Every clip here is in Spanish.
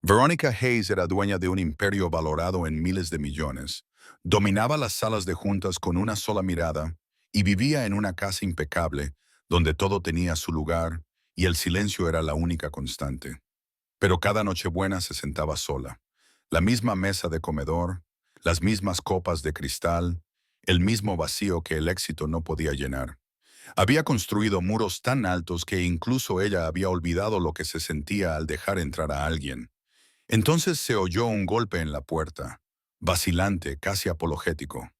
Veronica Hayes era dueña de un imperio valorado en miles de millones. Dominaba las salas de juntas con una sola mirada y vivía en una casa impecable donde todo tenía su lugar y el silencio era la única constante. Pero cada Nochebuena se sentaba sola. La misma mesa de comedor, las mismas copas de cristal, el mismo vacío que el éxito no podía llenar. Había construido muros tan altos que incluso ella había olvidado lo que se sentía al dejar entrar a alguien. Entonces se oyó un golpe en la puerta, vacilante, casi apologético.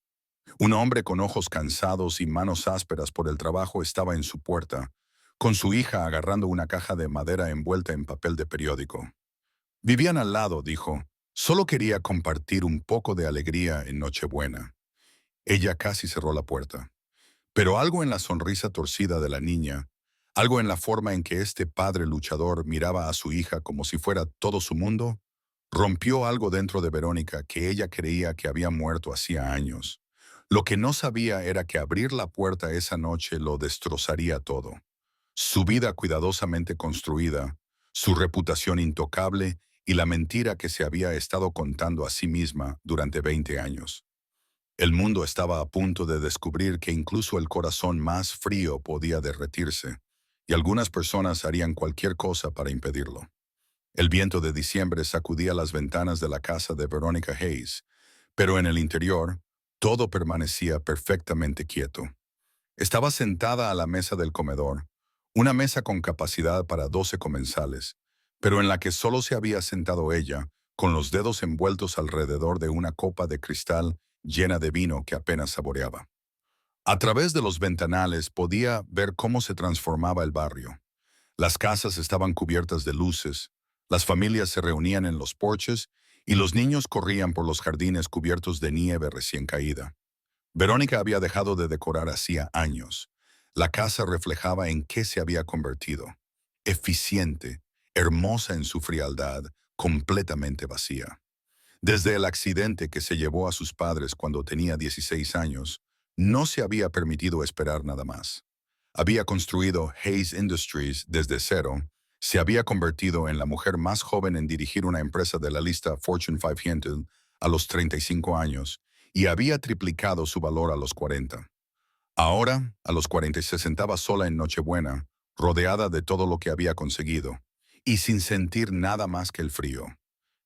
Un hombre con ojos cansados y manos ásperas por el trabajo estaba en su puerta, con su hija agarrando una caja de madera envuelta en papel de periódico. Vivían al lado, dijo. Solo quería compartir un poco de alegría en Nochebuena. Ella casi cerró la puerta. Pero algo en la sonrisa torcida de la niña, algo en la forma en que este padre luchador miraba a su hija como si fuera todo su mundo, rompió algo dentro de Verónica que ella creía que había muerto hacía años. Lo que no sabía era que abrir la puerta esa noche lo destrozaría todo. Su vida cuidadosamente construida, su reputación intocable y la mentira que se había estado contando a sí misma durante 20 años. El mundo estaba a punto de descubrir que incluso el corazón más frío podía derretirse, y algunas personas harían cualquier cosa para impedirlo. El viento de diciembre sacudía las ventanas de la casa de Veronica Hayes, pero en el interior, todo permanecía perfectamente quieto. Estaba sentada a la mesa del comedor, una mesa con capacidad para 12 comensales, pero en la que solo se había sentado ella, con los dedos envueltos alrededor de una copa de cristal llena de vino que apenas saboreaba. A través de los ventanales podía ver cómo se transformaba el barrio. Las casas estaban cubiertas de luces, las familias se reunían en los porches y los niños corrían por los jardines cubiertos de nieve recién caída. Verónica había dejado de decorar hacía años. La casa reflejaba en qué se había convertido. Eficiente, hermosa en su frialdad, completamente vacía. Desde el accidente que se llevó a sus padres cuando tenía 16 años, no se había permitido esperar nada más. Había construido Hayes Industries desde cero, se había convertido en la mujer más joven en dirigir una empresa de la lista Fortune 500 a los 35 años y había triplicado su valor a los 40. Ahora, a los 40 se sentaba sola en Nochebuena, rodeada de todo lo que había conseguido, y sin sentir nada más que el frío.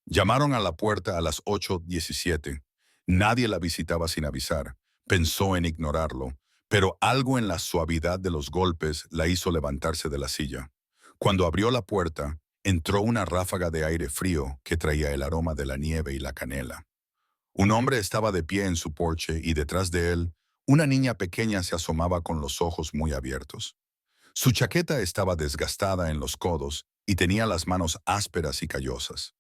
Llamaron a la puerta a las 8:17. Nadie la visitaba sin avisar. Pensó en ignorarlo, pero algo en la suavidad de los golpes la hizo levantarse de la silla. Cuando abrió la puerta, entró una ráfaga de aire frío que traía el aroma de la nieve y la canela. Un hombre estaba de pie en su porche y detrás de él, una niña pequeña se asomaba con los ojos muy abiertos. Su chaqueta estaba desgastada en los codos y tenía las manos ásperas y callosas.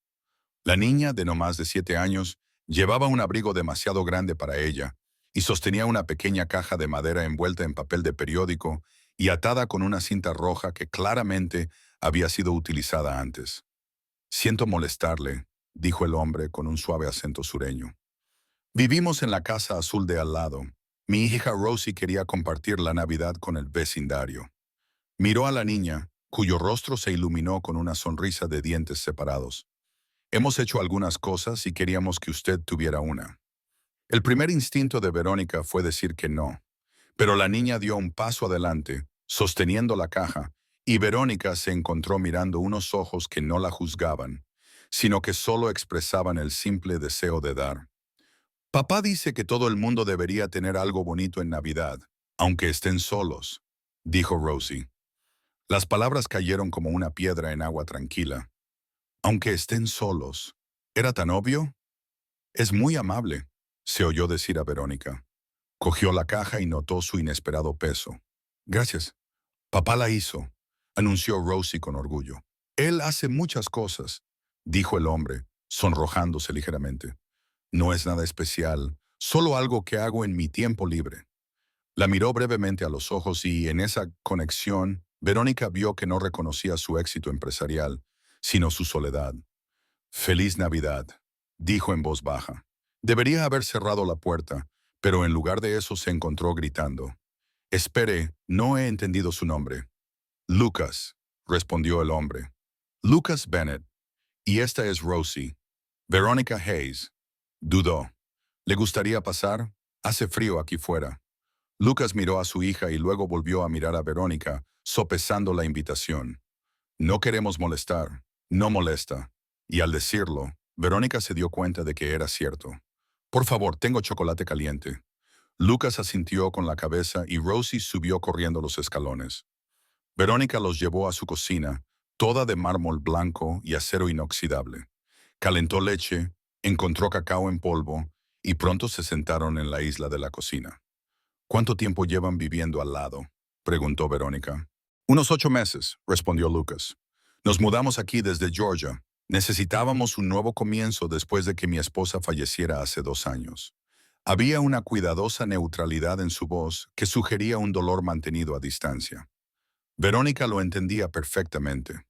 La niña, de no más de 7 años, llevaba un abrigo demasiado grande para ella y sostenía una pequeña caja de madera envuelta en papel de periódico y atada con una cinta roja que claramente había sido utilizada antes. «Siento molestarle», dijo el hombre con un suave acento sureño. «Vivimos en la casa azul de al lado. Mi hija Rosie quería compartir la Navidad con el vecindario». Miró a la niña, cuyo rostro se iluminó con una sonrisa de dientes separados. «Hemos hecho algunas cosas y queríamos que usted tuviera una». El primer instinto de Verónica fue decir que no, pero la niña dio un paso adelante, sosteniendo la caja, y Verónica se encontró mirando unos ojos que no la juzgaban, sino que solo expresaban el simple deseo de dar. «Papá dice que todo el mundo debería tener algo bonito en Navidad, aunque estén solos», dijo Rosie. Las palabras cayeron como una piedra en agua tranquila. «Aunque estén solos». ¿Era tan obvio? «Es muy amable», se oyó decir a Verónica. Cogió la caja y notó su inesperado peso. «Gracias. Papá la hizo», anunció Rosie con orgullo. «Él hace muchas cosas», dijo el hombre, sonrojándose ligeramente. «No es nada especial, solo algo que hago en mi tiempo libre». La miró brevemente a los ojos y, en esa conexión, Verónica vio que no reconocía su éxito empresarial, sino su soledad. «Feliz Navidad», dijo en voz baja. Debería haber cerrado la puerta, pero en lugar de eso se encontró gritando. «Espere, no he entendido su nombre». «Lucas», respondió el hombre. «Lucas Bennett». Y esta es Rosie. Verónica Hayes. Dudó. ¿Le gustaría pasar? Hace frío aquí fuera. Lucas miró a su hija y luego volvió a mirar a Verónica, sopesando la invitación. No queremos molestar. No molesta. Y al decirlo, Verónica se dio cuenta de que era cierto. Por favor, tengo chocolate caliente. Lucas asintió con la cabeza y Rosie subió corriendo los escalones. Verónica los llevó a su cocina, toda de mármol blanco y acero inoxidable. Calentó leche, encontró cacao en polvo y pronto se sentaron en la isla de la cocina. ¿Cuánto tiempo llevan viviendo al lado?, preguntó Verónica. Unos 8 meses, respondió Lucas. Nos mudamos aquí desde Georgia. Necesitábamos un nuevo comienzo después de que mi esposa falleciera hace 2 años. Había una cuidadosa neutralidad en su voz que sugería un dolor mantenido a distancia. Verónica lo entendía perfectamente.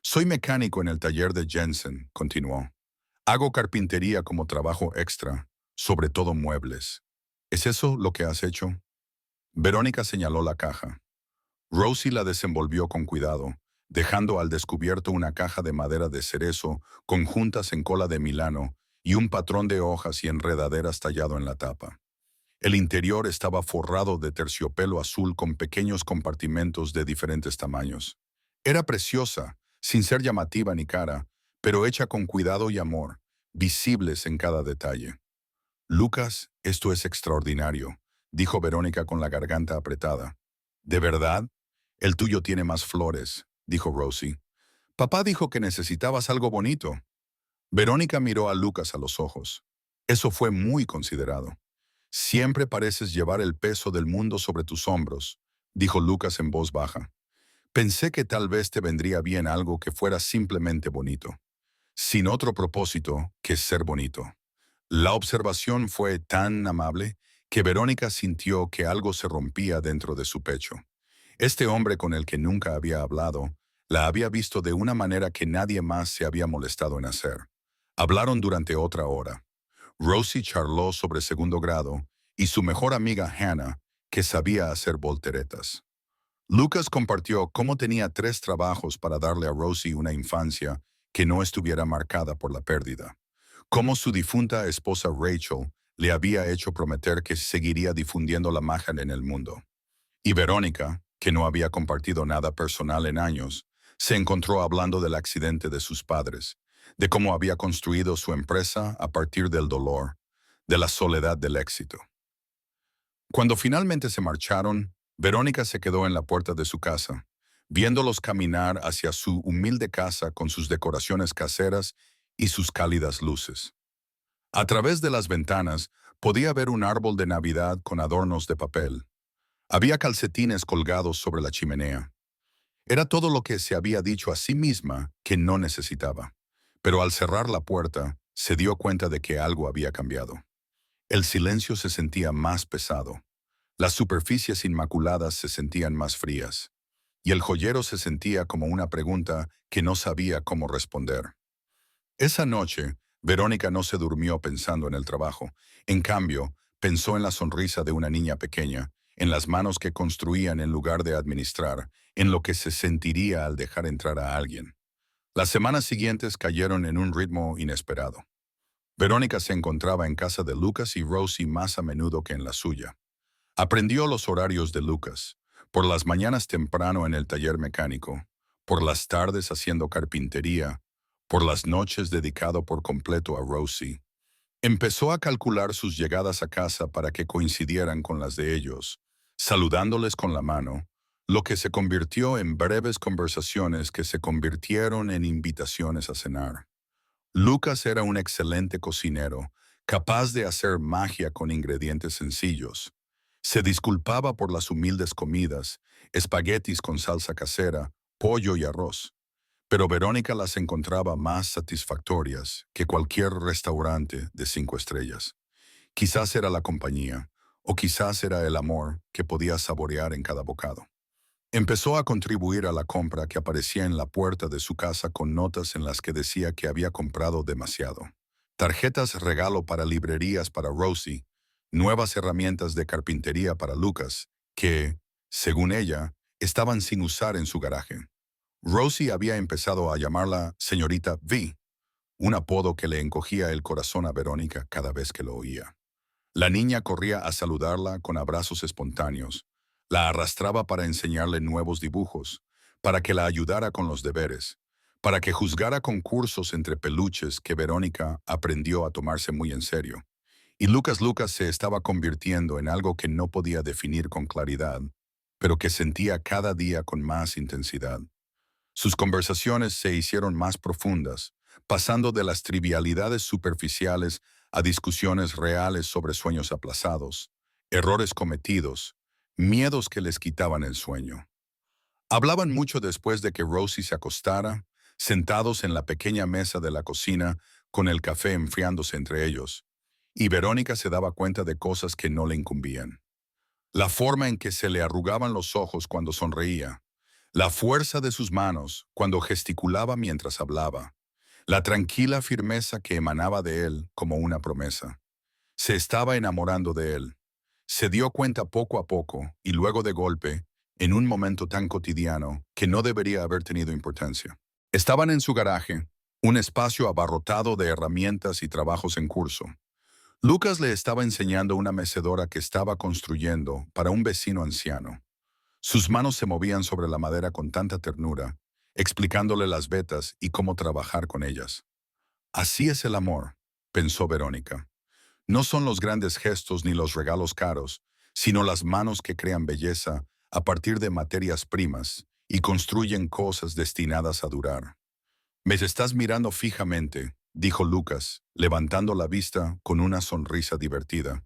Soy mecánico en el taller de Jensen, continuó. Hago carpintería como trabajo extra, sobre todo muebles. ¿Es eso lo que has hecho? Verónica señaló la caja. Rosie la desenvolvió con cuidado, dejando al descubierto una caja de madera de cerezo con juntas en cola de Milano y un patrón de hojas y enredaderas tallado en la tapa. El interior estaba forrado de terciopelo azul con pequeños compartimentos de diferentes tamaños. Era preciosa, sin ser llamativa ni cara, pero hecha con cuidado y amor, visibles en cada detalle. Lucas, esto es extraordinario, dijo Verónica con la garganta apretada. ¿De verdad? El tuyo tiene más flores, dijo Rosie. Papá dijo que necesitabas algo bonito. Verónica miró a Lucas a los ojos. Eso fue muy considerado. Siempre pareces llevar el peso del mundo sobre tus hombros, dijo Lucas en voz baja. Pensé que tal vez te vendría bien algo que fuera simplemente bonito, sin otro propósito que ser bonito. La observación fue tan amable que Verónica sintió que algo se rompía dentro de su pecho. Este hombre con el que nunca había hablado, la había visto de una manera que nadie más se había molestado en hacer. Hablaron durante otra hora. Rosie charló sobre segundo grado y su mejor amiga Hannah, que sabía hacer volteretas. Lucas compartió cómo tenía 3 trabajos para darle a Rosie una infancia que no estuviera marcada por la pérdida. Cómo su difunta esposa Rachel le había hecho prometer que seguiría difundiendo la magia en el mundo. Y Verónica, que no había compartido nada personal en años, se encontró hablando del accidente de sus padres, de cómo había construido su empresa a partir del dolor, de la soledad del éxito. Cuando finalmente se marcharon, Verónica se quedó en la puerta de su casa, viéndolos caminar hacia su humilde casa con sus decoraciones caseras y sus cálidas luces. A través de las ventanas podía ver un árbol de Navidad con adornos de papel. Había calcetines colgados sobre la chimenea. Era todo lo que se había dicho a sí misma que no necesitaba. Pero al cerrar la puerta, se dio cuenta de que algo había cambiado. El silencio se sentía más pesado. Las superficies inmaculadas se sentían más frías. Y el joyero se sentía como una pregunta que no sabía cómo responder. Esa noche, Verónica no se durmió pensando en el trabajo. En cambio, pensó en la sonrisa de una niña pequeña, en las manos que construían en lugar de administrar, en lo que se sentiría al dejar entrar a alguien. Las semanas siguientes cayeron en un ritmo inesperado. Verónica se encontraba en casa de Lucas y Rosie más a menudo que en la suya. Aprendió los horarios de Lucas, por las mañanas temprano en el taller mecánico, por las tardes haciendo carpintería, por las noches dedicado por completo a Rosie. Empezó a calcular sus llegadas a casa para que coincidieran con las de ellos, saludándoles con la mano, lo que se convirtió en breves conversaciones que se convirtieron en invitaciones a cenar. Lucas era un excelente cocinero, capaz de hacer magia con ingredientes sencillos. Se disculpaba por las humildes comidas, espaguetis con salsa casera, pollo y arroz. Pero Verónica las encontraba más satisfactorias que cualquier restaurante de 5 estrellas. Quizás era la compañía, o quizás era el amor que podía saborear en cada bocado. Empezó a contribuir a la compra que aparecía en la puerta de su casa con notas en las que decía que había comprado demasiado. Tarjetas regalo para librerías para Rosie, nuevas herramientas de carpintería para Lucas, que, según ella, estaban sin usar en su garaje. Rosie había empezado a llamarla señorita V, un apodo que le encogía el corazón a Verónica cada vez que lo oía. La niña corría a saludarla con abrazos espontáneos, la arrastraba para enseñarle nuevos dibujos, para que la ayudara con los deberes, para que juzgara concursos entre peluches que Verónica aprendió a tomarse muy en serio. Y Lucas se estaba convirtiendo en algo que no podía definir con claridad, pero que sentía cada día con más intensidad. Sus conversaciones se hicieron más profundas, pasando de las trivialidades superficiales a discusiones reales sobre sueños aplazados, errores cometidos, miedos que les quitaban el sueño. Hablaban mucho después de que Rosie se acostara, sentados en la pequeña mesa de la cocina, con el café enfriándose entre ellos, y Verónica se daba cuenta de cosas que no le incumbían. La forma en que se le arrugaban los ojos cuando sonreía, la fuerza de sus manos cuando gesticulaba mientras hablaba, la tranquila firmeza que emanaba de él como una promesa. Se estaba enamorando de él. Se dio cuenta poco a poco y luego de golpe, en un momento tan cotidiano que no debería haber tenido importancia. Estaban en su garaje, un espacio abarrotado de herramientas y trabajos en curso. Lucas le estaba enseñando una mecedora que estaba construyendo para un vecino anciano. Sus manos se movían sobre la madera con tanta ternura, explicándole las vetas y cómo trabajar con ellas. Así es el amor, pensó Verónica. No son los grandes gestos ni los regalos caros, sino las manos que crean belleza a partir de materias primas y construyen cosas destinadas a durar. Me estás mirando fijamente, dijo Lucas, levantando la vista con una sonrisa divertida.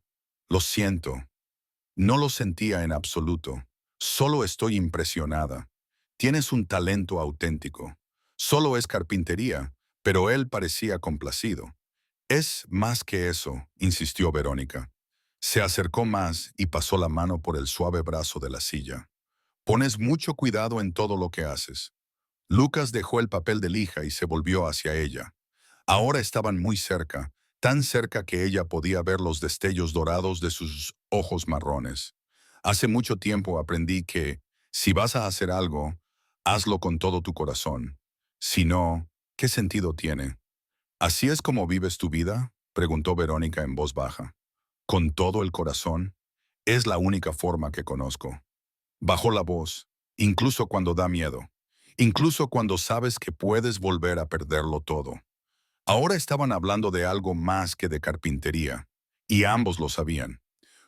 Lo siento. No lo sentía en absoluto. Solo estoy impresionada. Tienes un talento auténtico. Solo es carpintería, pero él parecía complacido. Es más que eso, insistió Verónica. Se acercó más y pasó la mano por el suave brazo de la silla. Pones mucho cuidado en todo lo que haces. Lucas dejó el papel de lija y se volvió hacia ella. Ahora estaban muy cerca, tan cerca que ella podía ver los destellos dorados de sus ojos marrones. Hace mucho tiempo aprendí que, si vas a hacer algo, hazlo con todo tu corazón. Si no, ¿qué sentido tiene? ¿Así es como vives tu vida?, preguntó Verónica en voz baja. ¿Con todo el corazón? Es la única forma que conozco. Bajó la voz, incluso cuando da miedo, incluso cuando sabes que puedes volver a perderlo todo. Ahora estaban hablando de algo más que de carpintería, y ambos lo sabían.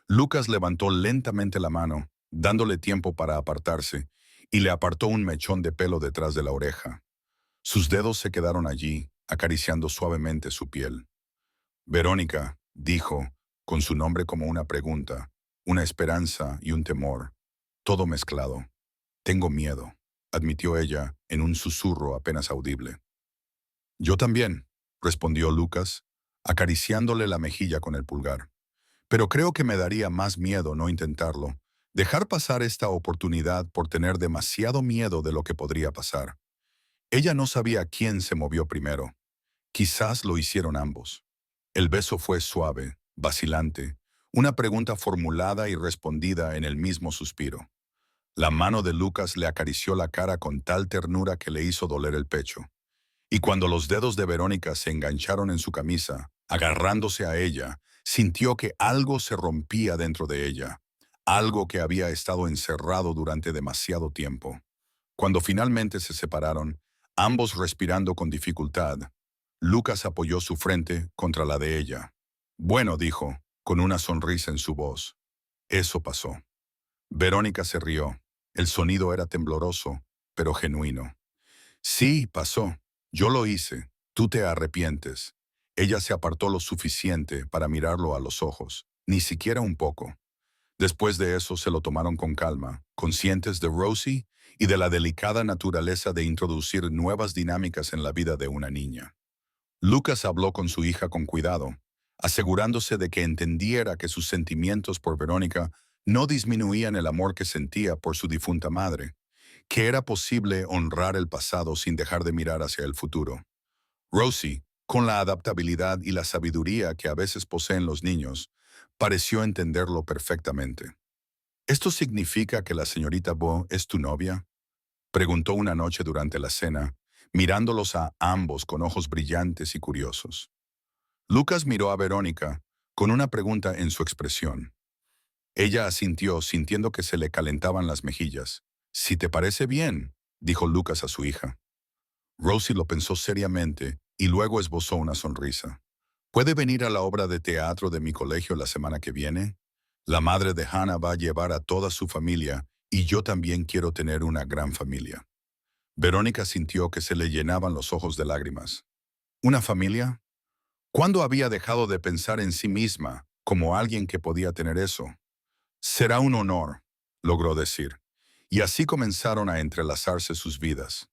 Lucas levantó lentamente la mano, dándole tiempo para apartarse, y le apartó un mechón de pelo detrás de la oreja. Sus dedos se quedaron allí, acariciando suavemente su piel. Verónica, dijo, con su nombre como una pregunta, una esperanza y un temor, todo mezclado. Tengo miedo, admitió ella en un susurro apenas audible. Yo también, respondió Lucas, acariciándole la mejilla con el pulgar. Pero creo que me daría más miedo no intentarlo, dejar pasar esta oportunidad por tener demasiado miedo de lo que podría pasar. Ella no sabía quién se movió primero. Quizás lo hicieron ambos. El beso fue suave, vacilante, una pregunta formulada y respondida en el mismo suspiro. La mano de Lucas le acarició la cara con tal ternura que le hizo doler el pecho. Y cuando los dedos de Verónica se engancharon en su camisa, agarrándose a ella, sintió que algo se rompía dentro de ella, algo que había estado encerrado durante demasiado tiempo. Cuando finalmente se separaron, ambos respirando con dificultad, Lucas apoyó su frente contra la de ella. Bueno, dijo, con una sonrisa en su voz. Eso pasó. Verónica se rió. El sonido era tembloroso, pero genuino. Sí, pasó. Yo lo hice. Tú te arrepientes. Ella se apartó lo suficiente para mirarlo a los ojos, ni siquiera un poco. Después de eso se lo tomaron con calma, conscientes de Rosie y de la delicada naturaleza de introducir nuevas dinámicas en la vida de una niña. Lucas habló con su hija con cuidado, asegurándose de que entendiera que sus sentimientos por Verónica no disminuían el amor que sentía por su difunta madre, que era posible honrar el pasado sin dejar de mirar hacia el futuro. Rosie, con la adaptabilidad y la sabiduría que a veces poseen los niños, pareció entenderlo perfectamente. ¿Esto significa que la señorita Bo es tu novia?, preguntó una noche durante la cena, mirándolos a ambos con ojos brillantes y curiosos. Lucas miró a Verónica con una pregunta en su expresión. Ella asintió, sintiendo que se le calentaban las mejillas. «Si te parece bien», dijo Lucas a su hija. Rosie lo pensó seriamente y luego esbozó una sonrisa. «¿Puede venir a la obra de teatro de mi colegio la semana que viene? La madre de Hannah va a llevar a toda su familia y yo también quiero tener una gran familia». Verónica sintió que se le llenaban los ojos de lágrimas. ¿Una familia? ¿Cuándo había dejado de pensar en sí misma como alguien que podía tener eso? «Será un honor», logró decir, y así comenzaron a entrelazarse sus vidas.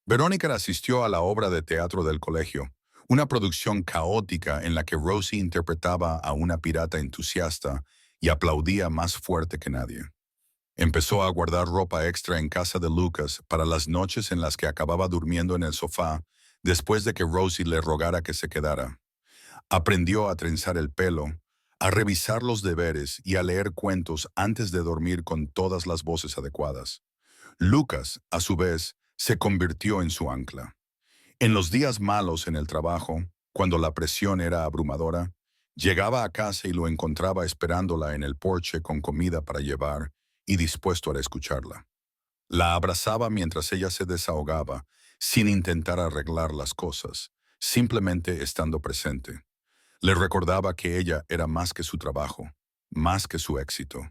Verónica asistió a la obra de teatro del colegio, una producción caótica en la que Rosie interpretaba a una pirata entusiasta y aplaudía más fuerte que nadie. Empezó a guardar ropa extra en casa de Lucas para las noches en las que acababa durmiendo en el sofá después de que Rosie le rogara que se quedara. Aprendió a trenzar el pelo, a revisar los deberes y a leer cuentos antes de dormir con todas las voces adecuadas. Lucas, a su vez, se convirtió en su ancla. En los días malos en el trabajo, cuando la presión era abrumadora, llegaba a casa y lo encontraba esperándola en el porche con comida para llevar y dispuesto a escucharla. La abrazaba mientras ella se desahogaba, sin intentar arreglar las cosas, simplemente estando presente. Le recordaba que ella era más que su trabajo, más que su éxito.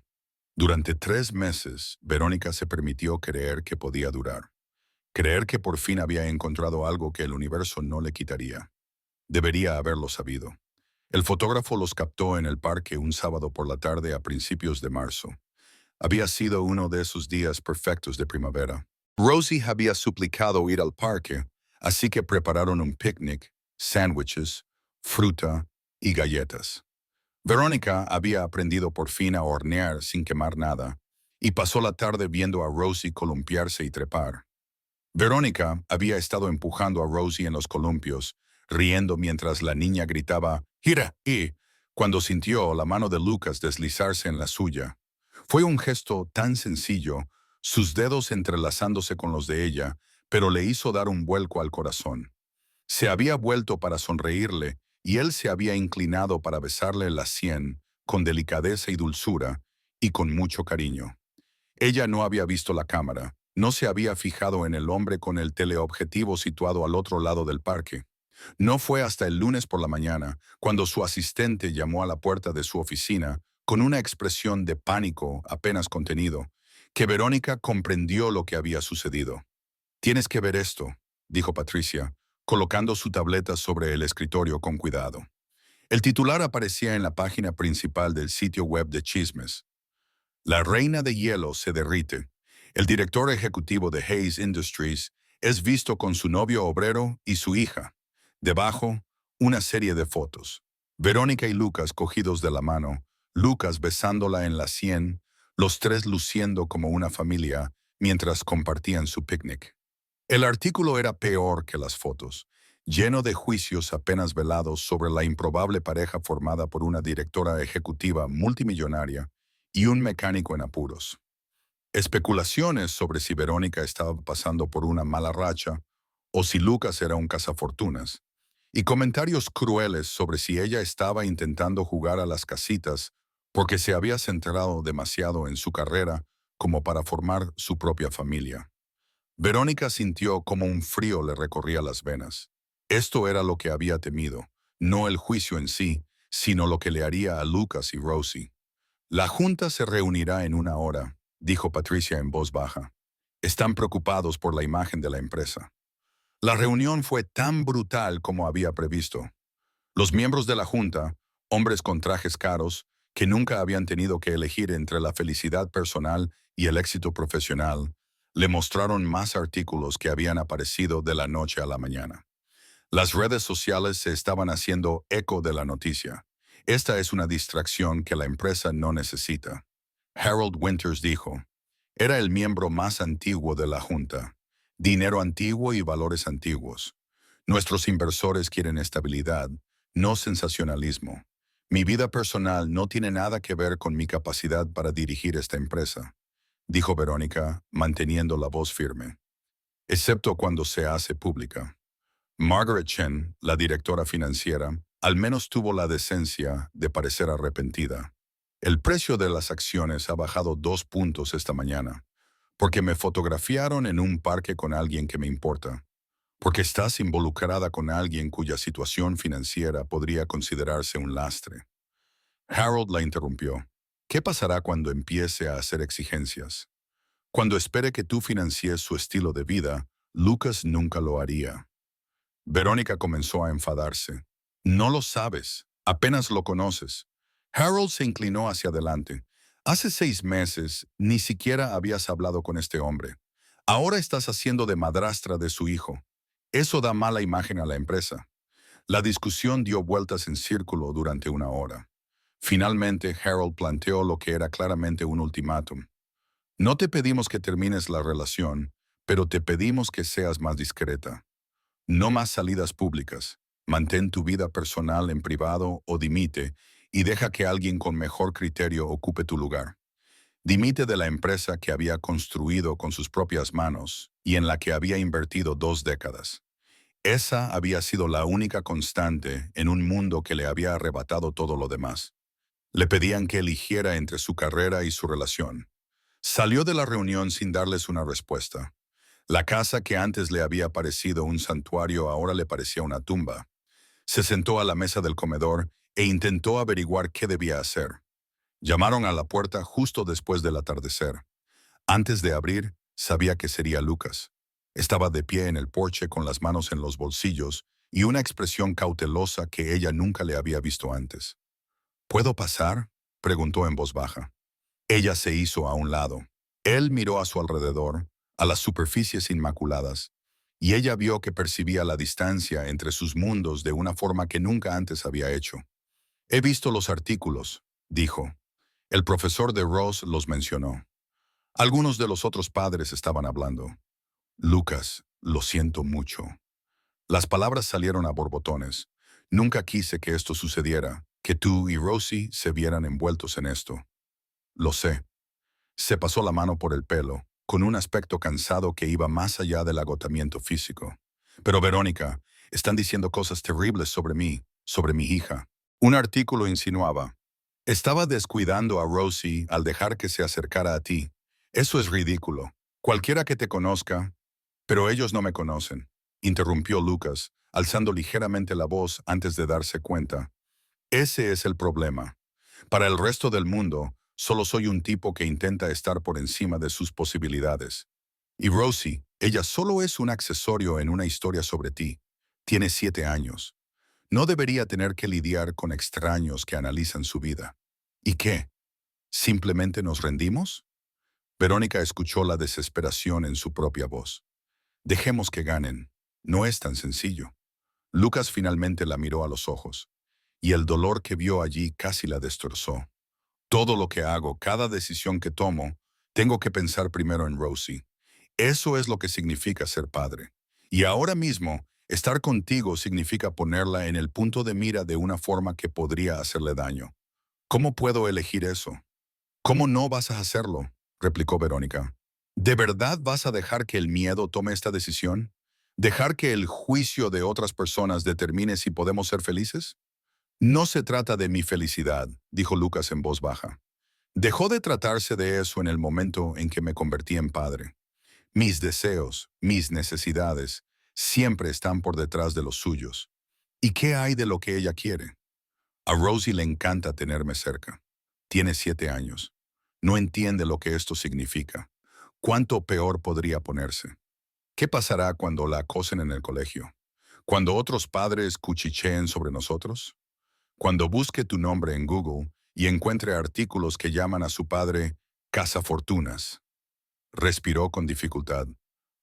Durante 3 meses, Verónica se permitió creer que podía durar. Creer que por fin había encontrado algo que el universo no le quitaría. Debería haberlo sabido. El fotógrafo los captó en el parque un sábado por la tarde a principios de marzo. Había sido uno de esos días perfectos de primavera. Rosie había suplicado ir al parque, así que prepararon un picnic, sándwiches, fruta y galletas. Verónica había aprendido por fin a hornear sin quemar nada, y pasó la tarde viendo a Rosie columpiarse y trepar. Verónica había estado empujando a Rosie en los columpios, riendo mientras la niña gritaba «¡Gira!» y, cuando sintió la mano de Lucas deslizarse en la suya. Fue un gesto tan sencillo, sus dedos entrelazándose con los de ella, pero le hizo dar un vuelco al corazón. Se había vuelto para sonreírle y él se había inclinado para besarle la sien, con delicadeza y dulzura, y con mucho cariño. Ella no había visto la cámara, no se había fijado en el hombre con el teleobjetivo situado al otro lado del parque. No fue hasta el lunes por la mañana, cuando su asistente llamó a la puerta de su oficina, con una expresión de pánico apenas contenido, que Verónica comprendió lo que había sucedido. «Tienes que ver esto», dijo Patricia, colocando su tableta sobre el escritorio con cuidado. El titular aparecía en la página principal del sitio web de chismes. «La reina de hielo se derrite. El director ejecutivo de Hayes Industries es visto con su novio obrero y su hija. Debajo, una serie de fotos. Verónica y Lucas cogidos de la mano, Lucas besándola en la sien, los tres luciendo como una familia mientras compartían su picnic. El artículo era peor que las fotos, lleno de juicios apenas velados sobre la improbable pareja formada por una directora ejecutiva multimillonaria y un mecánico en apuros. Especulaciones sobre si Verónica estaba pasando por una mala racha o si Lucas era un cazafortunas, y comentarios crueles sobre si ella estaba intentando jugar a las casitas porque se había centrado demasiado en su carrera como para formar su propia familia. Verónica sintió como un frío le recorría las venas. Esto era lo que había temido, no el juicio en sí, sino lo que le haría a Lucas y Rosie. «La junta se reunirá en 1 hora», dijo Patricia en voz baja. «Están preocupados por la imagen de la empresa». La reunión fue tan brutal como había previsto. Los miembros de la junta, hombres con trajes caros, que nunca habían tenido que elegir entre la felicidad personal y el éxito profesional, le mostraron más artículos que habían aparecido de la noche a la mañana. Las redes sociales se estaban haciendo eco de la noticia. «Esta es una distracción que la empresa no necesita». Harold Winters dijo. Era el miembro más antiguo de la junta. Dinero antiguo y valores antiguos. «Nuestros inversores quieren estabilidad, no sensacionalismo. Mi vida personal no tiene nada que ver con mi capacidad para dirigir esta empresa», dijo Verónica, manteniendo la voz firme. excepto cuando se hace pública. Margaret Chen, la directora financiera, al menos tuvo la decencia de parecer arrepentida. El precio de las acciones ha bajado 2 puntos esta mañana, porque me fotografiaron en un parque con alguien que me importa, porque estás involucrada con alguien cuya situación financiera podría considerarse un lastre. Harold la interrumpió. ¿Qué pasará cuando empiece a hacer exigencias? Cuando espere que tú financies su estilo de vida, Lucas nunca lo haría. Verónica comenzó a enfadarse. No lo sabes, apenas lo conoces. Harold se inclinó hacia adelante. Hace 6 meses ni siquiera habías hablado con este hombre. Ahora estás haciendo de madrastra de su hijo. Eso da mala imagen a la empresa. La discusión dio vueltas en círculo durante una hora. Finalmente, Harold planteó lo que era claramente un ultimátum. No te pedimos que termines la relación, pero te pedimos que seas más discreta. No más salidas públicas. Mantén tu vida personal en privado o dimite y deja que alguien con mejor criterio ocupe tu lugar. Dimite de la empresa que había construido con sus propias manos y en la que había invertido 2 décadas. Esa había sido la única constante en un mundo que le había arrebatado todo lo demás. Le pedían que eligiera entre su carrera y su relación. Salió de la reunión sin darles una respuesta. La casa que antes le había parecido un santuario ahora le parecía una tumba. Se sentó a la mesa del comedor e intentó averiguar qué debía hacer. Llamaron a la puerta justo después del atardecer. Antes de abrir, sabía que sería Lucas. Estaba de pie en el porche con las manos en los bolsillos y una expresión cautelosa que ella nunca le había visto antes. ¿Puedo pasar?, preguntó en voz baja. Ella se hizo a un lado. Él miró a su alrededor, a las superficies inmaculadas, y ella vio que percibía la distancia entre sus mundos de una forma que nunca antes había hecho. He visto los artículos, dijo. El profesor de Ross los mencionó. Algunos de los otros padres estaban hablando. Lucas, lo siento mucho. Las palabras salieron a borbotones. Nunca quise que esto sucediera, que tú y Rosie se vieran envueltos en esto. Lo sé. Se pasó la mano por el pelo, con un aspecto cansado que iba más allá del agotamiento físico. Pero Verónica, están diciendo cosas terribles sobre mí, sobre mi hija. Un artículo insinuaba. Estaba descuidando a Rosie al dejar que se acercara a ti. Eso es ridículo. Cualquiera que te conozca, pero ellos no me conocen, interrumpió Lucas, alzando ligeramente la voz antes de darse cuenta. Ese es el problema. Para el resto del mundo, solo soy un tipo que intenta estar por encima de sus posibilidades. Y Rosie, ella solo es un accesorio en una historia sobre ti. Tiene 7 años. No debería tener que lidiar con extraños que analizan su vida. ¿Y qué? ¿Simplemente nos rendimos? Verónica escuchó la desesperación en su propia voz. Dejemos que ganen. No es tan sencillo. Lucas finalmente la miró a los ojos, y el dolor que vio allí casi la destrozó. Todo lo que hago, cada decisión que tomo, tengo que pensar primero en Rosie. Eso es lo que significa ser padre. Y ahora mismo, estar contigo significa ponerla en el punto de mira de una forma que podría hacerle daño. ¿Cómo puedo elegir eso? ¿Cómo no vas a hacerlo?, replicó Verónica. ¿De verdad vas a dejar que el miedo tome esta decisión? ¿Dejar que el juicio de otras personas determine si podemos ser felices? No se trata de mi felicidad, dijo Lucas en voz baja. Dejó de tratarse de eso en el momento en que me convertí en padre. Mis deseos, mis necesidades, siempre están por detrás de los suyos. ¿Y qué hay de lo que ella quiere? A Rosie le encanta tenerme cerca. Tiene 7 años. No entiende lo que esto significa. ¿Cuánto peor podría ponerse? ¿Qué pasará cuando la acosen en el colegio? ¿Cuando otros padres cuchicheen sobre nosotros? Cuando busque tu nombre en Google y encuentre artículos que llaman a su padre cazafortunas. Respiró con dificultad.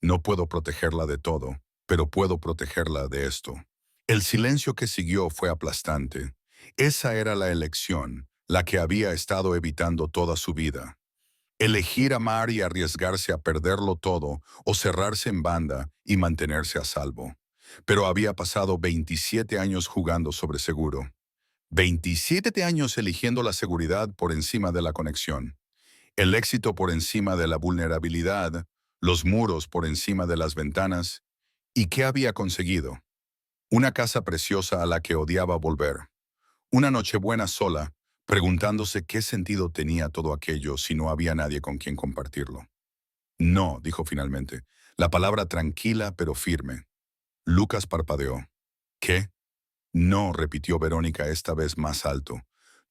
No puedo protegerla de todo, pero puedo protegerla de esto. El silencio que siguió fue aplastante. Esa era la elección, la que había estado evitando toda su vida. Elegir amar y arriesgarse a perderlo todo o cerrarse en banda y mantenerse a salvo. Pero había pasado 27 años jugando sobre seguro. 27 años eligiendo la seguridad por encima de la conexión. El éxito por encima de la vulnerabilidad, los muros por encima de las ventanas. ¿Y qué había conseguido? Una casa preciosa a la que odiaba volver. Una Nochebuena sola, preguntándose qué sentido tenía todo aquello si no había nadie con quien compartirlo. No, dijo finalmente, la palabra tranquila pero firme. Lucas parpadeó. ¿Qué? No, repitió Verónica esta vez más alto.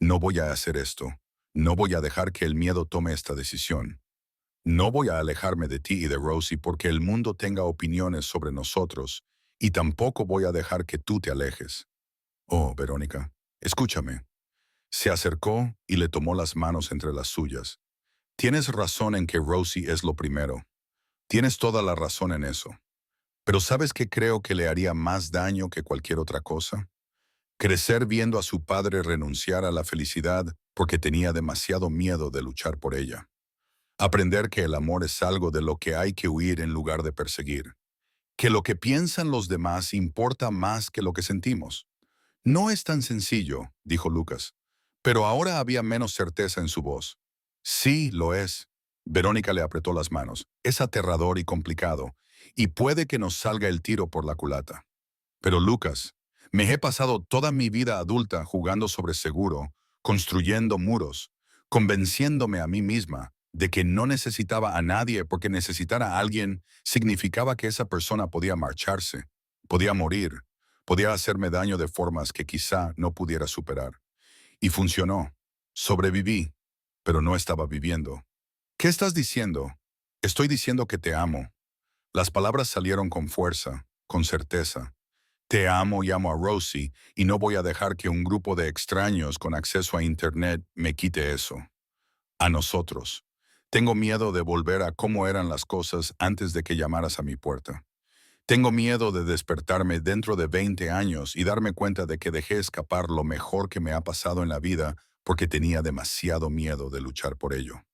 No voy a hacer esto. No voy a dejar que el miedo tome esta decisión. No voy a alejarme de ti y de Rosie porque el mundo tenga opiniones sobre nosotros, y tampoco voy a dejar que tú te alejes. Oh, Verónica, escúchame. Se acercó y le tomó las manos entre las suyas. Tienes razón en que Rosie es lo primero. Tienes toda la razón en eso. Pero ¿sabes qué creo que le haría más daño que cualquier otra cosa? Crecer viendo a su padre renunciar a la felicidad porque tenía demasiado miedo de luchar por ella. Aprender que el amor es algo de lo que hay que huir en lugar de perseguir. Que lo que piensan los demás importa más que lo que sentimos. No es tan sencillo, dijo Lucas, pero ahora había menos certeza en su voz. Sí, lo es. Verónica le apretó las manos. Es aterrador y complicado, y puede que nos salga el tiro por la culata. Pero Lucas, me he pasado toda mi vida adulta jugando sobre seguro, construyendo muros, convenciéndome a mí misma de que no necesitaba a nadie porque necesitar a alguien significaba que esa persona podía marcharse, podía morir, podía hacerme daño de formas que quizá no pudiera superar. Y funcionó. Sobreviví, pero no estaba viviendo. ¿Qué estás diciendo? Estoy diciendo que te amo. Las palabras salieron con fuerza, con certeza. Te amo y amo a Rosie, y no voy a dejar que un grupo de extraños con acceso a Internet me quite eso. A nosotros. Tengo miedo de volver a cómo eran las cosas antes de que llamaras a mi puerta. Tengo miedo de despertarme dentro de 20 años y darme cuenta de que dejé escapar lo mejor que me ha pasado en la vida porque tenía demasiado miedo de luchar por ello.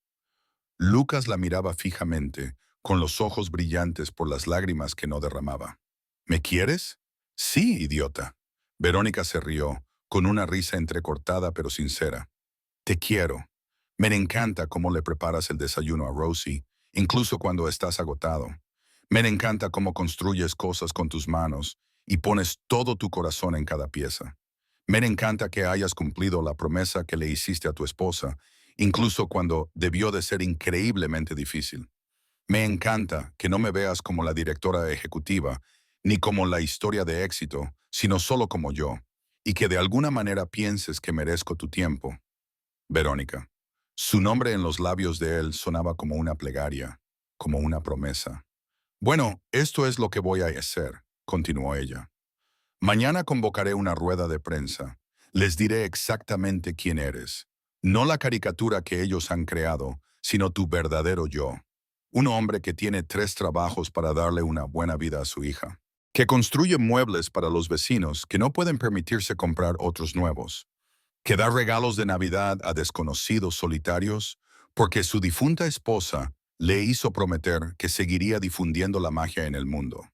Lucas la miraba fijamente, con los ojos brillantes por las lágrimas que no derramaba. ¿Me quieres? Sí, idiota. Verónica se rió, con una risa entrecortada pero sincera. Te quiero. Me encanta cómo le preparas el desayuno a Rosie, incluso cuando estás agotado. Me encanta cómo construyes cosas con tus manos y pones todo tu corazón en cada pieza. Me encanta que hayas cumplido la promesa que le hiciste a tu esposa, incluso cuando debió de ser increíblemente difícil. Me encanta que no me veas como la directora ejecutiva, ni como la historia de éxito, sino solo como yo, y que de alguna manera pienses que merezco tu tiempo. Verónica. Su nombre en los labios de él sonaba como una plegaria, como una promesa. Bueno, esto es lo que voy a hacer, continuó ella. Mañana convocaré una rueda de prensa. Les diré exactamente quién eres. No la caricatura que ellos han creado, sino tu verdadero yo. Un hombre que tiene 3 trabajos para darle una buena vida a su hija. Que construye muebles para los vecinos que no pueden permitirse comprar otros nuevos. Que da regalos de Navidad a desconocidos solitarios porque su difunta esposa le hizo prometer que seguiría difundiendo la magia en el mundo.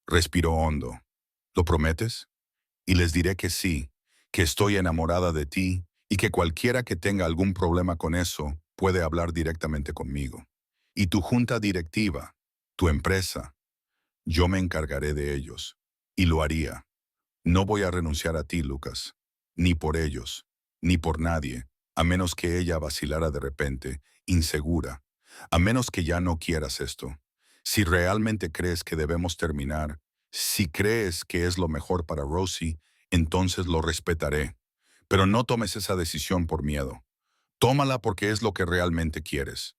Respiró hondo. ¿Lo prometes? Y les diré que sí, que estoy enamorada de ti y que cualquiera que tenga algún problema con eso puede hablar directamente conmigo. Y tu junta directiva, tu empresa, yo me encargaré de ellos. Y lo haría. No voy a renunciar a ti, Lucas. Ni por ellos, ni por nadie, a menos que ella vacilara de repente, insegura, a menos que ya no quieras esto. Si realmente crees que debemos terminar, si crees que es lo mejor para Rosie, entonces lo respetaré. Pero no tomes esa decisión por miedo. Tómala porque es lo que realmente quieres.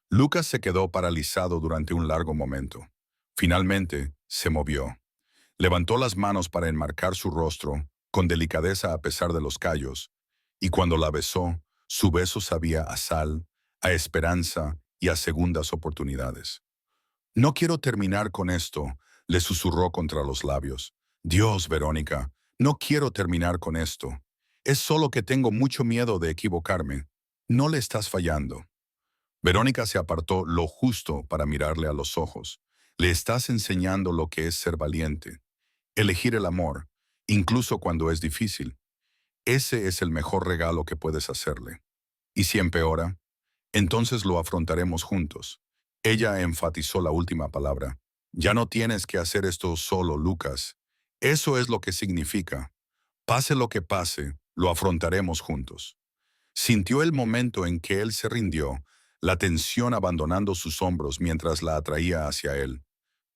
Lucas se quedó paralizado durante un largo momento. Finalmente, se movió. Levantó las manos para enmarcar su rostro, con delicadeza a pesar de los callos, y cuando la besó, su beso sabía a sal, a esperanza y a segundas oportunidades. No quiero terminar con esto, le susurró contra los labios. Dios, Verónica, no quiero terminar con esto. Es solo que tengo mucho miedo de equivocarme. No le estás fallando. Verónica se apartó lo justo para mirarle a los ojos. Le estás enseñando lo que es ser valiente. Elegir el amor, incluso cuando es difícil. Ese es el mejor regalo que puedes hacerle. Y si empeora, entonces lo afrontaremos juntos. Ella enfatizó la última palabra. Ya no tienes que hacer esto solo, Lucas. Eso es lo que significa. Pase lo que pase, lo afrontaremos juntos. Sintió el momento en que él se rindió, la tensión abandonando sus hombros mientras la atraía hacia él.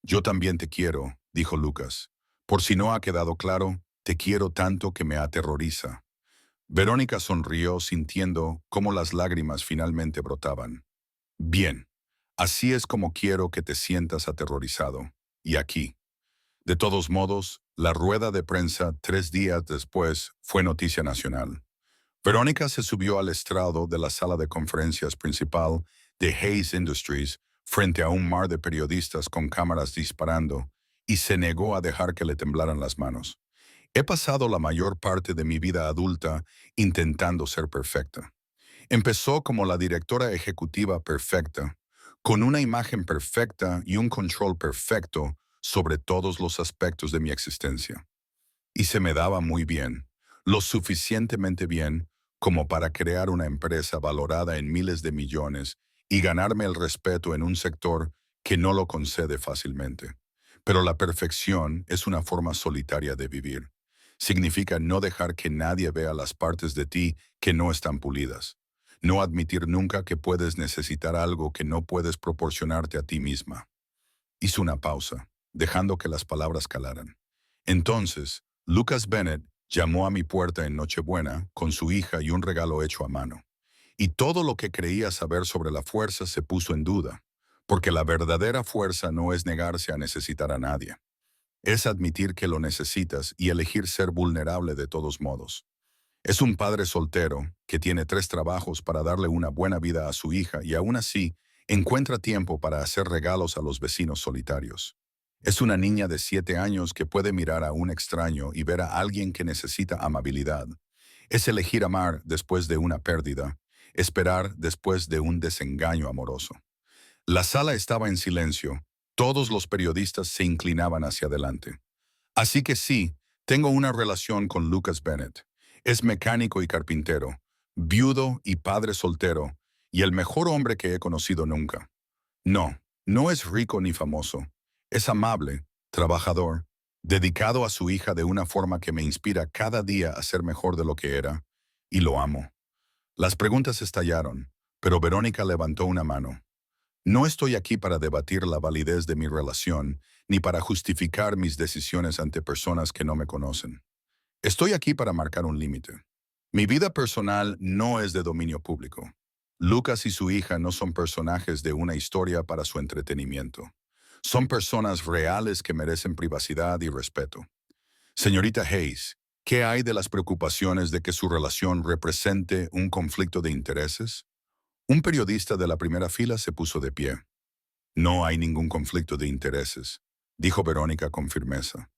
Yo también te quiero, dijo Lucas. Por si no ha quedado claro, te quiero tanto que me aterroriza. Verónica sonrió sintiendo cómo las lágrimas finalmente brotaban. Bien, así es como quiero que te sientas aterrorizado. Y aquí. De todos modos, la rueda de prensa 3 días después fue noticia nacional. Verónica se subió al estrado de la sala de conferencias principal de Hayes Industries frente a un mar de periodistas con cámaras disparando y se negó a dejar que le temblaran las manos. He pasado la mayor parte de mi vida adulta intentando ser perfecta. Empezó como la directora ejecutiva perfecta, con una imagen perfecta y un control perfecto sobre todos los aspectos de mi existencia. Y se me daba muy bien, lo suficientemente bien como para crear una empresa valorada en miles de millones y ganarme el respeto en un sector que no lo concede fácilmente. Pero la perfección es una forma solitaria de vivir. Significa no dejar que nadie vea las partes de ti que no están pulidas. No admitir nunca que puedes necesitar algo que no puedes proporcionarte a ti misma. Hizo una pausa, dejando que las palabras calaran. Entonces, Lucas Bennett llamó a mi puerta en Nochebuena con su hija y un regalo hecho a mano. Y todo lo que creía saber sobre la fuerza se puso en duda, porque la verdadera fuerza no es negarse a necesitar a nadie. Es admitir que lo necesitas y elegir ser vulnerable de todos modos. Es un padre soltero que tiene 3 trabajos para darle una buena vida a su hija y aún así encuentra tiempo para hacer regalos a los vecinos solitarios. Es una niña de 7 años que puede mirar a un extraño y ver a alguien que necesita amabilidad. Es elegir amar después de una pérdida, esperar después de un desengaño amoroso. La sala estaba en silencio. Todos los periodistas se inclinaban hacia adelante. Así que sí, tengo una relación con Lucas Bennett. Es mecánico y carpintero, viudo y padre soltero, y el mejor hombre que he conocido nunca. No, no es rico ni famoso. Es amable, trabajador, dedicado a su hija de una forma que me inspira cada día a ser mejor de lo que era, y lo amo. Las preguntas estallaron, pero Verónica levantó una mano. No estoy aquí para debatir la validez de mi relación, ni para justificar mis decisiones ante personas que no me conocen. Estoy aquí para marcar un límite. Mi vida personal no es de dominio público. Lucas y su hija no son personajes de una historia para su entretenimiento. Son personas reales que merecen privacidad y respeto. Señorita Hayes, ¿qué hay de las preocupaciones de que su relación represente un conflicto de intereses? Un periodista de la primera fila se puso de pie. No hay ningún conflicto de intereses, dijo Verónica con firmeza.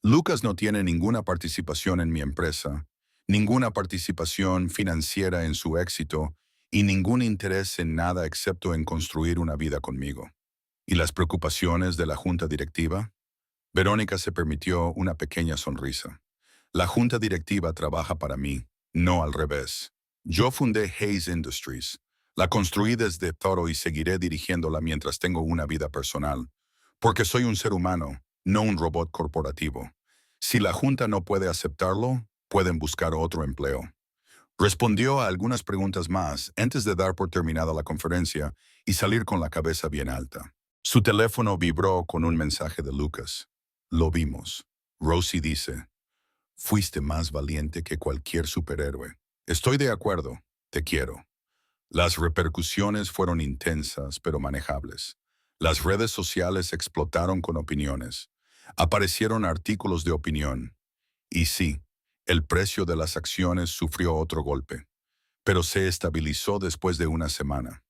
Lucas no tiene ninguna participación en mi empresa, ninguna participación financiera en su éxito y ningún interés en nada excepto en construir una vida conmigo. ¿Y las preocupaciones de la junta directiva? Verónica se permitió una pequeña sonrisa. La junta directiva trabaja para mí, no al revés. Yo fundé Hayes Industries. La construí desde cero y seguiré dirigiéndola mientras tengo una vida personal, porque soy un ser humano, no un robot corporativo. Si la junta no puede aceptarlo, pueden buscar otro empleo. Respondió a algunas preguntas más antes de dar por terminada la conferencia y salir con la cabeza bien alta. Su teléfono vibró con un mensaje de Lucas. Lo vimos. Rosie dice, fuiste más valiente que cualquier superhéroe. Estoy de acuerdo. Te quiero. Las repercusiones fueron intensas pero manejables. Las redes sociales explotaron con opiniones. Aparecieron artículos de opinión. Y sí, el precio de las acciones sufrió otro golpe, pero se estabilizó después de una semana.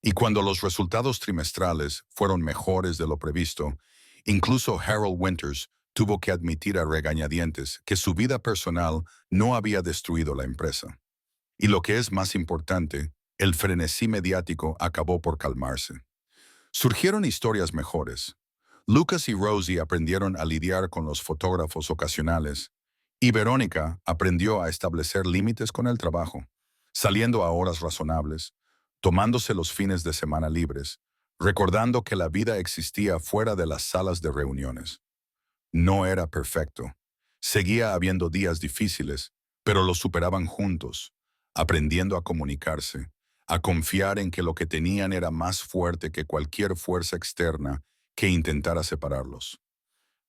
Y cuando los resultados trimestrales fueron mejores de lo previsto, incluso Harold Winters tuvo que admitir a regañadientes que su vida personal no había destruido la empresa. Y lo que es más importante, el frenesí mediático acabó por calmarse. Surgieron historias mejores. Lucas y Rosie aprendieron a lidiar con los fotógrafos ocasionales, y Verónica aprendió a establecer límites con el trabajo, saliendo a horas razonables, tomándose los fines de semana libres, recordando que la vida existía fuera de las salas de reuniones. No era perfecto. Seguía habiendo días difíciles, pero los superaban juntos, aprendiendo a comunicarse, a confiar en que lo que tenían era más fuerte que cualquier fuerza externa que intentara separarlos.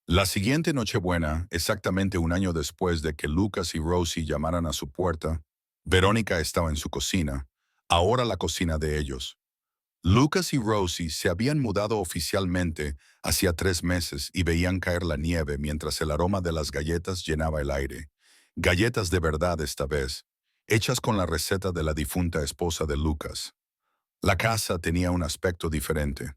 La siguiente Nochebuena, exactamente un año después de que Lucas y Rosie llamaran a su puerta, Verónica estaba en su cocina, ahora la cocina de ellos. Lucas y Rosie se habían mudado oficialmente hacía 3 meses y veían caer la nieve mientras el aroma de las galletas llenaba el aire. Galletas de verdad esta vez, hechas con la receta de la difunta esposa de Lucas. La casa tenía un aspecto diferente.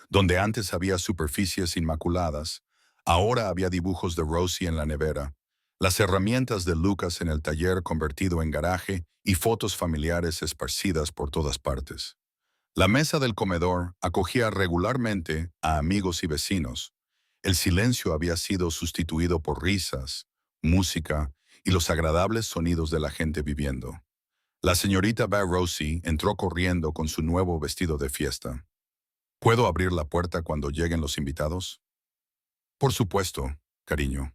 Donde antes había superficies inmaculadas, ahora había dibujos de Rosie en la nevera, las herramientas de Lucas en el taller convertido en garaje y fotos familiares esparcidas por todas partes. La mesa del comedor acogía regularmente a amigos y vecinos. El silencio había sido sustituido por risas, música y los agradables sonidos de la gente viviendo. La señorita Bear Rosie entró corriendo con su nuevo vestido de fiesta. ¿Puedo abrir la puerta cuando lleguen los invitados? Por supuesto, cariño.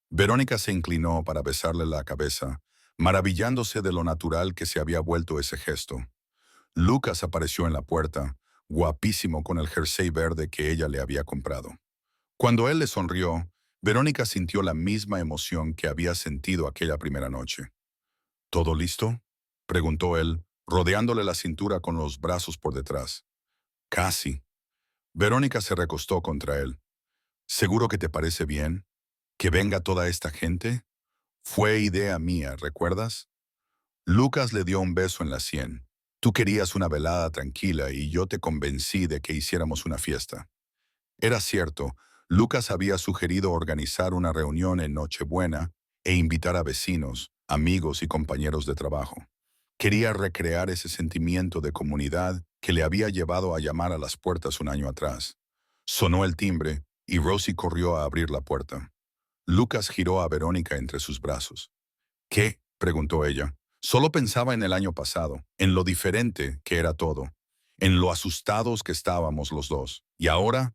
Verónica se inclinó para besarle la cabeza, maravillándose de lo natural que se había vuelto ese gesto. Lucas apareció en la puerta, guapísimo con el jersey verde que ella le había comprado. Cuando él le sonrió, Verónica sintió la misma emoción que había sentido aquella primera noche. ¿Todo listo?, preguntó él, rodeándole la cintura con los brazos por detrás. Casi. Verónica se recostó contra él. ¿Seguro que te parece bien? ¿Que venga toda esta gente? Fue idea mía, ¿recuerdas? Lucas le dio un beso en la sien. Tú querías una velada tranquila y yo te convencí de que hiciéramos una fiesta. Era cierto, Lucas había sugerido organizar una reunión en Nochebuena e invitar a vecinos, amigos y compañeros de trabajo. Quería recrear ese sentimiento de comunidad que le había llevado a llamar a las puertas un año atrás. Sonó el timbre y Rosie corrió a abrir la puerta. Lucas giró a Verónica entre sus brazos. ¿Qué?, preguntó ella. Solo pensaba en el año pasado, en lo diferente que era todo, en lo asustados que estábamos los dos. Y ahora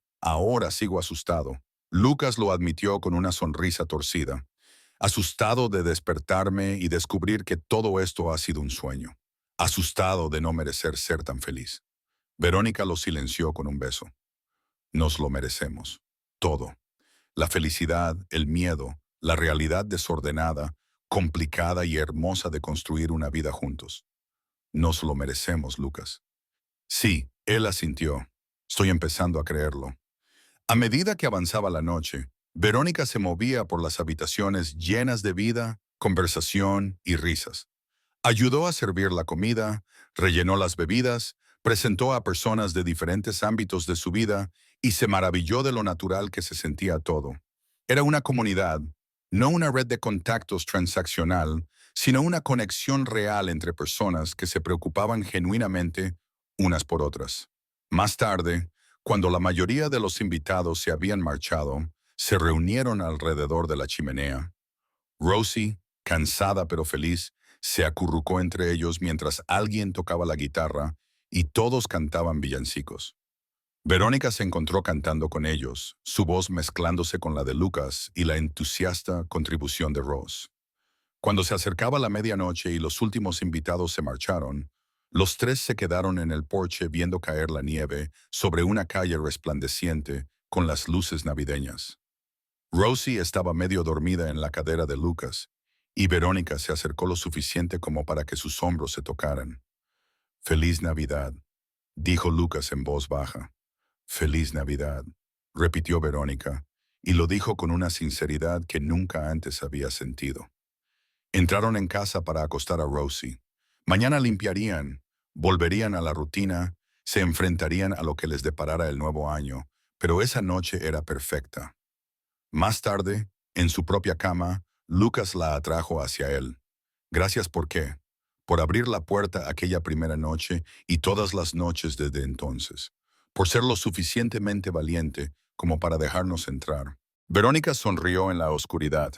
sigo asustado. Lucas lo admitió con una sonrisa torcida. Asustado de despertarme y descubrir que todo esto ha sido un sueño. Asustado de no merecer ser tan feliz. Verónica lo silenció con un beso. Nos lo merecemos. Todo. La felicidad, el miedo, la realidad desordenada, complicada y hermosa de construir una vida juntos. Nos lo merecemos, Lucas. Sí, él asintió. Estoy empezando a creerlo. A medida que avanzaba la noche, Verónica se movía por las habitaciones llenas de vida, conversación y risas. Ayudó a servir la comida, rellenó las bebidas, presentó a personas de diferentes ámbitos de su vida y se maravilló de lo natural que se sentía todo. Era una comunidad, no una red de contactos transaccional, sino una conexión real entre personas que se preocupaban genuinamente unas por otras. Más tarde, cuando la mayoría de los invitados se habían marchado, se reunieron alrededor de la chimenea. Rosie, cansada pero feliz, se acurrucó entre ellos mientras alguien tocaba la guitarra y todos cantaban villancicos. Verónica se encontró cantando con ellos, su voz mezclándose con la de Lucas y la entusiasta contribución de Ross. Cuando se acercaba la medianoche y los últimos invitados se marcharon, los tres se quedaron en el porche viendo caer la nieve sobre una calle resplandeciente con las luces navideñas. Rosie estaba medio dormida en la cadera de Lucas, y Verónica se acercó lo suficiente como para que sus hombros se tocaran. «Feliz Navidad», dijo Lucas en voz baja. «Feliz Navidad», repitió Verónica, y lo dijo con una sinceridad que nunca antes había sentido. Entraron en casa para acostar a Rosie. Mañana limpiarían, volverían a la rutina, se enfrentarían a lo que les deparara el nuevo año, pero esa noche era perfecta. Más tarde, en su propia cama, Lucas la atrajo hacia él. «Gracias por qué, por abrir la puerta aquella primera noche y todas las noches desde entonces, por ser lo suficientemente valiente como para dejarnos entrar». Verónica sonrió en la oscuridad.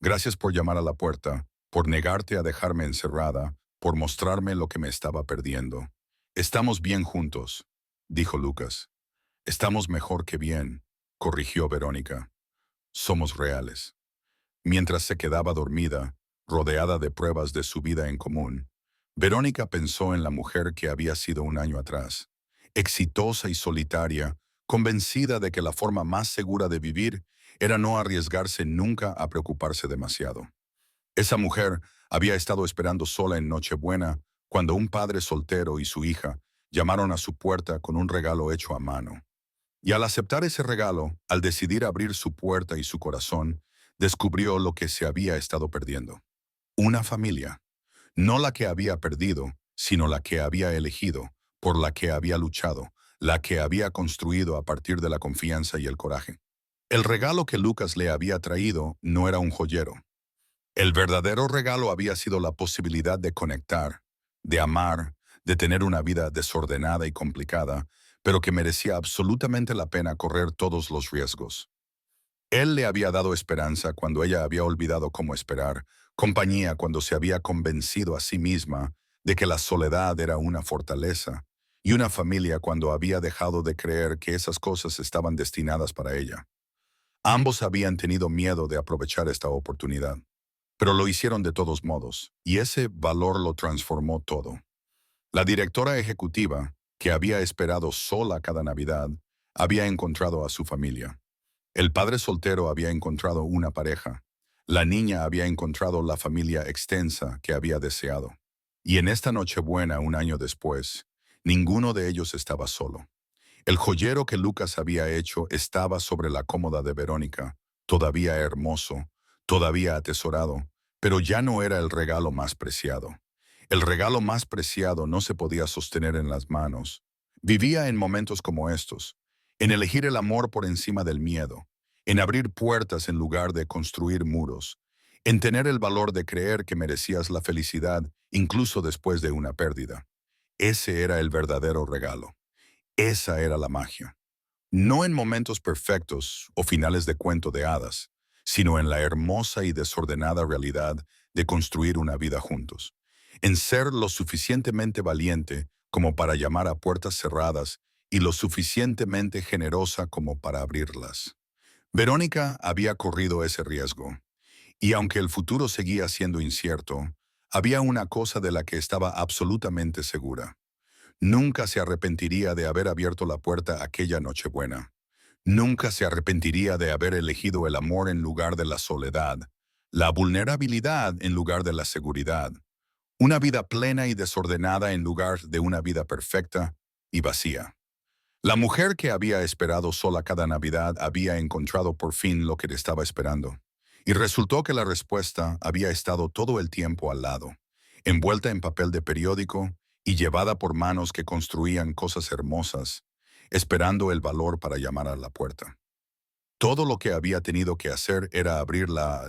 «Gracias por llamar a la puerta, por negarte a dejarme encerrada, por mostrarme lo que me estaba perdiendo. Estamos bien juntos». dijo Lucas. Estamos mejor que bien, corrigió Verónica. Somos reales. Mientras se quedaba dormida, rodeada de pruebas de su vida en común, Verónica pensó en la mujer que había sido un año atrás, exitosa y solitaria, convencida de que la forma más segura de vivir era no arriesgarse nunca a preocuparse demasiado. Esa mujer había estado esperando sola en Nochebuena cuando un padre soltero y su hija llamaron a su puerta con un regalo hecho a mano. Y al aceptar ese regalo, al decidir abrir su puerta y su corazón, descubrió lo que se había estado perdiendo. Una familia. No la que había perdido, sino la que había elegido, por la que había luchado, la que había construido a partir de la confianza y el coraje. El regalo que Lucas le había traído no era un joyero. El verdadero regalo había sido la posibilidad de conectar, de amar, de tener una vida desordenada y complicada, pero que merecía absolutamente la pena correr todos los riesgos. Él le había dado esperanza cuando ella había olvidado cómo esperar, compañía cuando se había convencido a sí misma de que la soledad era una fortaleza, y una familia cuando había dejado de creer que esas cosas estaban destinadas para ella. Ambos habían tenido miedo de aprovechar esta oportunidad, pero lo hicieron de todos modos, y ese valor lo transformó todo. La directora ejecutiva, que había esperado sola cada Navidad, había encontrado a su familia. El padre soltero había encontrado una pareja. La niña había encontrado la familia extensa que había deseado. Y en esta Nochebuena, un año después, ninguno de ellos estaba solo. El joyero que Lucas había hecho estaba sobre la cómoda de Verónica, todavía hermoso, todavía atesorado, pero ya no era el regalo más preciado. El regalo más preciado no se podía sostener en las manos. Vivía en momentos como estos, en elegir el amor por encima del miedo, en abrir puertas en lugar de construir muros, en tener el valor de creer que merecías la felicidad incluso después de una pérdida. Ese era el verdadero regalo. Esa era la magia. No en momentos perfectos o finales de cuento de hadas, sino en la hermosa y desordenada realidad de construir una vida juntos. En ser lo suficientemente valiente como para llamar a puertas cerradas y lo suficientemente generosa como para abrirlas. Verónica había corrido ese riesgo, y aunque el futuro seguía siendo incierto, había una cosa de la que estaba absolutamente segura. Nunca se arrepentiría de haber abierto la puerta aquella Nochebuena. Nunca se arrepentiría de haber elegido el amor en lugar de la soledad, la vulnerabilidad en lugar de la seguridad, una vida plena y desordenada en lugar de una vida perfecta y vacía. La mujer que había esperado sola cada Navidad había encontrado por fin lo que le estaba esperando. Y resultó que la respuesta había estado todo el tiempo al lado, envuelta en papel de periódico y llevada por manos que construían cosas hermosas, esperando el valor para llamar a la puerta. Todo lo que había tenido que hacer era abrirla